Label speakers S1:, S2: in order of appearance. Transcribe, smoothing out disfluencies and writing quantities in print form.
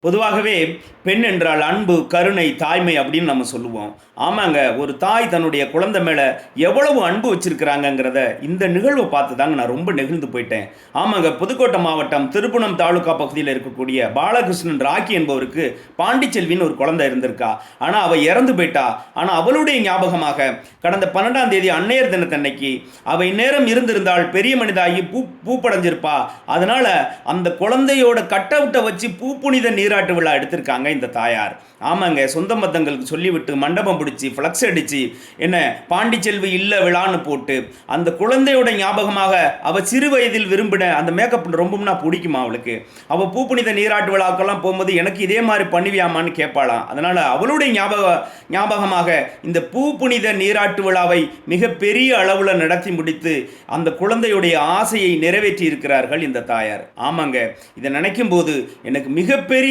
S1: பொதுவாகவே பெண் என்றால் அன்பு, கருணை, தாய்மை அப்படின்னு நம்ம சொல்லுவோம். ஆமாங்க, ஒரு தாய் தன்னுடைய குழந்தை மேல எவ்வளவு அன்பு வச்சிருக்கிறாங்கங்கிறத இந்த நிகழ்வ பார்த்து தாங்க நான் ரொம்ப நெகிழ்ந்து போயிட்டேன். ஆமாங்க, புதுக்கோட்டை மாவட்டம் திருப்புவனம் தாலுகா பகுதியில இருக்கக்கூடிய பாலகிருஷ்ணன் ராக்கி என்பவருக்கு பாண்டிச்செல்வின்னு ஒரு குழந்தை இருந்திருக்கா. ஆனா அவ இறந்து போயிட்டா. ஆனா அவளுடைய ஞாபகமாக கடந்த 12ஆம் தேதி அன்னையர் தினத்தன்னைக்கு அவ இந்நேரம் இருந்திருந்தால் பெரிய மனிதாகி பூப்படைஞ்சிருப்பா. அதனால அந்த குழந்தையோட கட் அவுட்டை வச்சு பூப்புனித நீராட்டு விழா எடுத்திருக்காங்க இந்த தாயார். ஆமாங்க, சொந்த பந்தங்களுக்கு சொல்லிவிட்டு மண்டபம் பிடிச்சி ஃப்ளக்ஸ் அடிச்சு என்ன பாண்டிச்செல்வி இல்ல விழான்னு போட்டு அந்த குழந்தையோட ஞாபகமாக அவ சிறு வயதில் விரும்பின அந்த மேக்கப் ரொம்பனா பிடிக்குமா அவளுக்கு. அவ பூப்புனித நீராட்டு விழாக்கெல்லாம் போகும்போது எனக்கு இதே மாதிரி பண்ணுவியாமான்னு கேட்பாளாம். அதனால அவளுடைய ஞாபகமாக இந்த பூப்புனித நீராட்டு விழாவை மிகப்பெரிய அளவில் நடத்தி முடித்து அந்த குழந்தையுடைய ஆசையை நிறைவேற்றி இருக்கிறார்கள் இந்த தாயார். ஆமாங்க, இதை நினைக்கும் போது எனக்கு மிகப்பெரிய